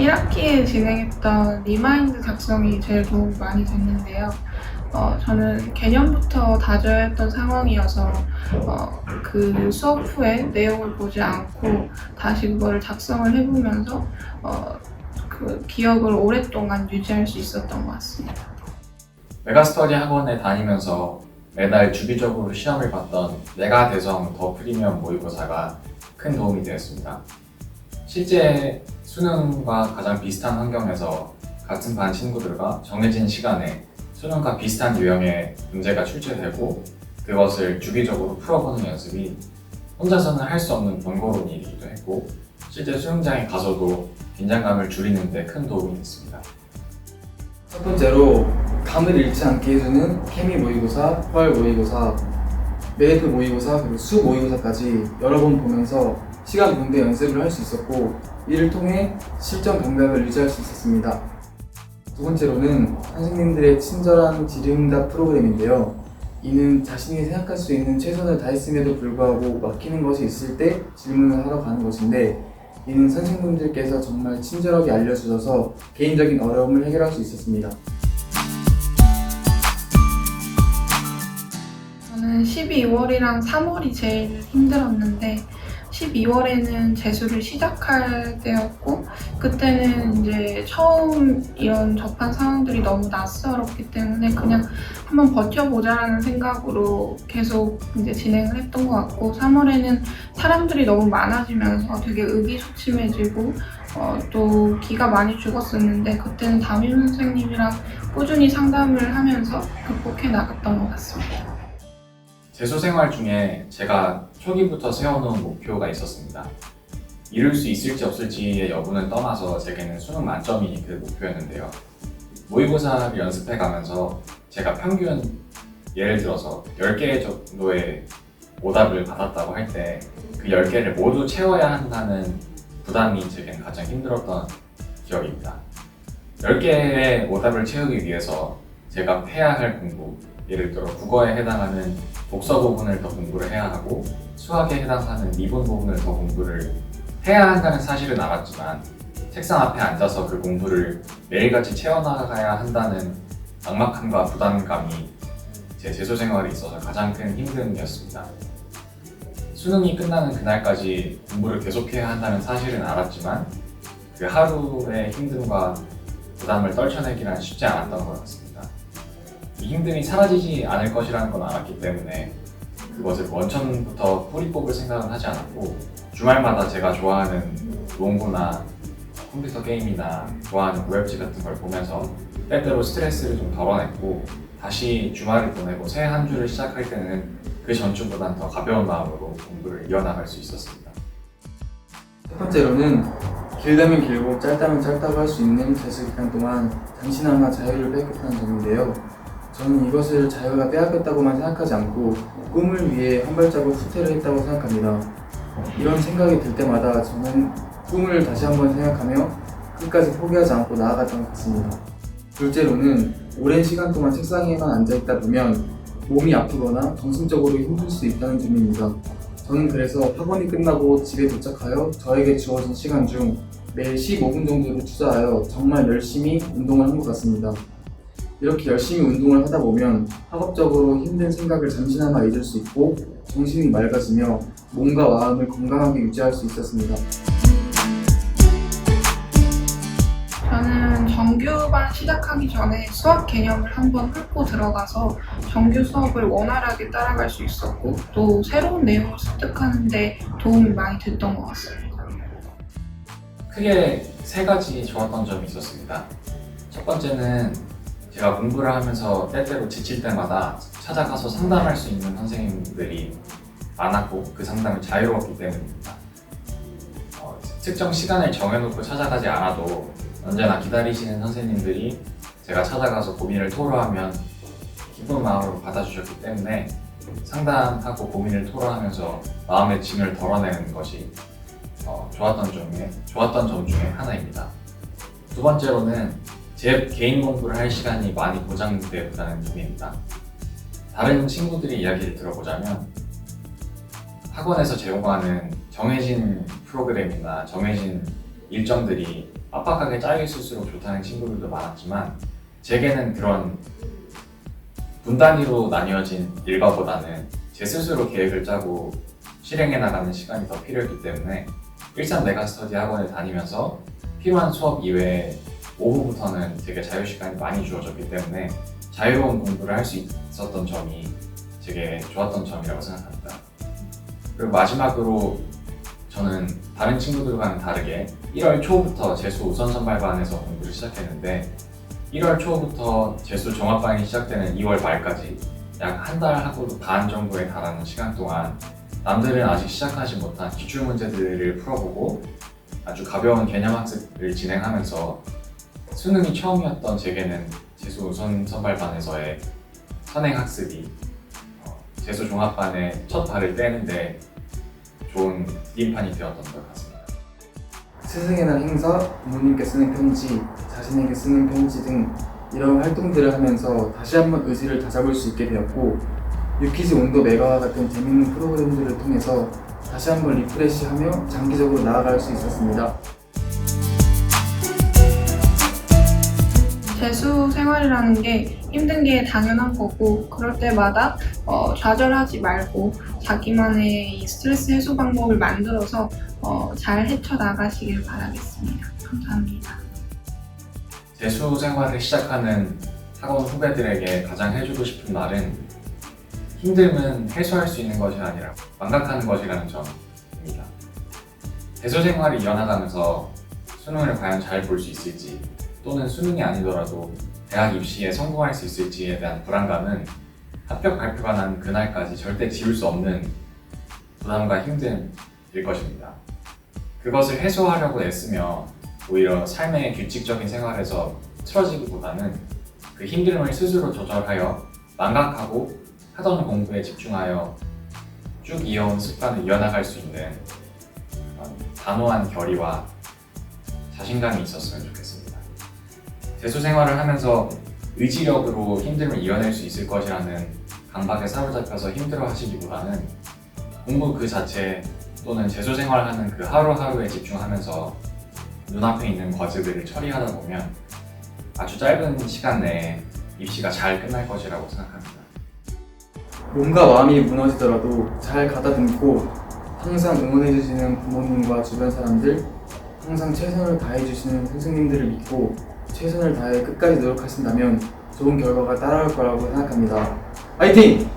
1학기에 진행했던 리마인드 작성이 제일 도움이 많이 됐는데요. 저는 개념부터 다져야 했던 상황이어서 그 수업 후에 내용을 보지 않고 다시 그거를 작성을 해보면서 그 기억을 오랫동안 유지할 수 있었던 것 같습니다. 메가스터디 학원에 다니면서 매달 주기적으로 시험을 봤던 내가 대성 더 프리미엄 모의고사가 큰 도움이 되었습니다. 실제 수능과 가장 비슷한 환경에서 같은 반 친구들과 정해진 시간에 수능과 비슷한 유형의 문제가 출제되고 그것을 주기적으로 풀어보는 연습이 혼자서는 할 수 없는 번거로운 일이기도 했고 실제 수능장에 가서도 긴장감을 줄이는 데 큰 도움이 됐습니다. 첫 번째로 감을 잃지 않게 해주는 케미 모의고사, 펄 모의고사, 매드 모의고사, 그리고 수 모의고사까지 여러 번 보면서 시간 분배 연습을 할 수 있었고 이를 통해 실전 감각을 유지할 수 있었습니다. 두 번째로는 선생님들의 친절한 질의응답 프로그램인데요. 이는 자신이 생각할 수 있는 최선을 다했음에도 불구하고 막히는 것이 있을 때 질문을 하러 가는 것인데 이는 선생님들께서 정말 친절하게 알려주셔서 개인적인 어려움을 해결할 수 있었습니다. 저는 12월이랑 3월이 제일 힘들었는데 12월에는 재수를 시작할 때였고 그때는 이제 처음 이런 접한 상황들이 너무 낯설었기 때문에 그냥 한번 버텨보자라는 생각으로 계속 이제 진행을 했던 것 같고 3월에는 사람들이 너무 많아지면서 되게 의기소침해지고 또 기가 많이 죽었었는데 그때는 담임 선생님이랑 꾸준히 상담을 하면서 극복해 나갔던 것 같습니다. 재수 생활 중에 제가 초기부터 세워놓은 목표가 있었습니다. 이룰 수 있을지 없을지의 여부는 떠나서 제게는 수능 만점이 그 목표였는데요. 모의고사를 연습해 가면서 제가 평균 예를 들어서 10개 정도의 오답을 받았다고 할 때 그 10개를 모두 채워야 한다는 부담이 제게는 가장 힘들었던 기억입니다. 10개의 오답을 채우기 위해서 제가 해야 할 공부, 예를 들어 국어에 해당하는 독서 부분을 더 공부를 해야 하고 수학에 해당하는 미분 부분을 더 공부를 해야 한다는 사실은 알았지만 책상 앞에 앉아서 그 공부를 매일같이 채워나가야 한다는 막막함과 부담감이 제 재수 생활에 있어서 가장 큰 힘듦이었습니다. 수능이 끝나는 그날까지 공부를 계속해야 한다는 사실은 알았지만 그 하루의 힘듦과 부담을 떨쳐내기란 쉽지 않았던 것 같습니다. 이 힘듦이 사라지지 않을 것이라는 건 알았기 때문에 그것을 원천부터 뿌리 뽑을 생각은 하지 않았고 주말마다 제가 좋아하는 농구나 컴퓨터 게임이나 좋아하는 웹지 같은 걸 보면서 때때로 스트레스를 좀 덜어냈고 다시 주말을 보내고 새 한 주를 시작할 때는 그 전주보단 더 가벼운 마음으로 공부를 이어나갈 수 있었습니다. 첫 번째로는 길다면 길고 짧다면 짧다고 할 수 있는 재수 기간 동안 잠시나마 자유를 뺏겼다는 점인데요. 저는 이것을 자유가 빼앗겼다고만 생각하지 않고 꿈을 위해 한 발자국 후퇴를 했다고 생각합니다. 이런 생각이 들 때마다 저는 꿈을 다시 한번 생각하며 끝까지 포기하지 않고 나아갔던 것 같습니다. 둘째로는 오랜 시간 동안 책상에만 앉아있다 보면 몸이 아프거나 정신적으로 힘들 수 있다는 점입니다. 저는 그래서 학원이 끝나고 집에 도착하여 저에게 주어진 시간 중 매일 15분 정도를 투자하여 정말 열심히 운동을 한 것 같습니다. 이렇게 열심히 운동을 하다 보면 학업적으로 힘든 생각을 잠시나마 잊을 수 있고 정신이 맑아지며 몸과 마음을 건강하게 유지할 수 있었습니다. 저는 정규반 시작하기 전에 수학 개념을 한번 훑고 들어가서 정규 수업을 원활하게 따라갈 수 있었고 또 새로운 내용을 습득하는 데 도움이 많이 됐던 것 같습니다. 크게 3가지 좋았던 점이 있었습니다. 첫 번째는 제가 공부를 하면서 때때로 지칠 때마다 찾아가서 상담할 수 있는 선생님들이 많았고 그 상담이 자유로웠기 때문입니다. 특정 시간을 정해놓고 찾아가지 않아도 언제나 기다리시는 선생님들이 제가 찾아가서 고민을 토로하면 기쁜 마음으로 받아주셨기 때문에 상담하고 고민을 토로하면서 마음의 짐을 덜어내는 것이 좋았던 점 중에 하나입니다. 두 번째로는 제 개인 공부를 할 시간이 많이 보장되었다는 점입니다. 다른 친구들의 이야기를 들어보자면 학원에서 제공하는 정해진 프로그램이나 정해진 일정들이 빡빡하게 짜여 있을수록 좋다는 친구들도 많았지만 제게는 그런 분 단위로 나뉘어진 일과보다는 제 스스로 계획을 짜고 실행해 나가는 시간이 더 필요했기 때문에 일산 메가스터디 학원에 다니면서 필요한 수업 이외에 오후부터는 되게 자유시간이 많이 주어졌기 때문에 자유로운 공부를 할 수 있었던 점이 되게 좋았던 점이라고 생각합니다. 그리고 마지막으로 저는 다른 친구들과는 다르게 1월 초부터 재수 우선 선발반에서 공부를 시작했는데 1월 초부터 재수 종합반이 시작되는 2월 말까지 약 한 달 하고 반 정도에 달하는 시간 동안 남들은 아직 시작하지 못한 기출 문제들을 풀어보고 아주 가벼운 개념 학습을 진행하면서 수능이 처음이었던 제게는 재수 우선 선발반에서의 선행 학습이 재수 종합반에 첫 발을 떼는데 좋은 디딤판이 되었던 것 같습니다. 스승의 날 행사, 부모님께 쓰는 편지, 자신에게 쓰는 편지 등 이런 활동들을 하면서 다시 한번 의지를 다잡을 수 있게 되었고 유키즈 온도 메가와 같은 재밌는 프로그램들을 통해서 다시 한번 리프레시하며 장기적으로 나아갈 수 있었습니다. 재수 생활이라는 게 힘든 게 당연한 거고 그럴 때마다 좌절하지 말고 자기만의 이 스트레스 해소 방법을 만들어서 잘 헤쳐나가시길 바라겠습니다. 감사합니다. 재수 생활을 시작하는 학원 후배들에게 가장 해주고 싶은 말은 힘듦은 해소할 수 있는 것이 아니라 망각하는 것이라는 점입니다. 재수 생활을 이어나가면서 수능을 과연 잘 볼 수 있을지 또는 수능이 아니더라도 대학 입시에 성공할 수 있을지에 대한 불안감은 합격 발표가 난 그날까지 절대 지울 수 없는 부담과 힘듦일 것입니다. 그것을 해소하려고 애쓰며 오히려 삶의 규칙적인 생활에서 틀어지기보다는 그 힘듦을 스스로 조절하여 망각하고 하던 공부에 집중하여 쭉 이어온 습관을 이어나갈 수 있는 단호한 결의와 자신감이 있었으면 좋겠습니다. 재수 생활을 하면서 의지력으로 힘듦을 이겨낼 수 있을 것이라는 강박에 사로잡혀서 힘들어하시기보다는 공부 그 자체 또는 재수 생활하는 그 하루하루에 집중하면서 눈앞에 있는 과제들을 처리하다 보면 아주 짧은 시간 내에 입시가 잘 끝날 것이라고 생각합니다. 몸과 마음이 무너지더라도 잘 가다듬고 항상 응원해주시는 부모님과 주변 사람들, 항상 최선을 다해주시는 선생님들을 믿고 최선을 다해 끝까지 노력하신다면 좋은 결과가 따라올 거라고 생각합니다. 화이팅!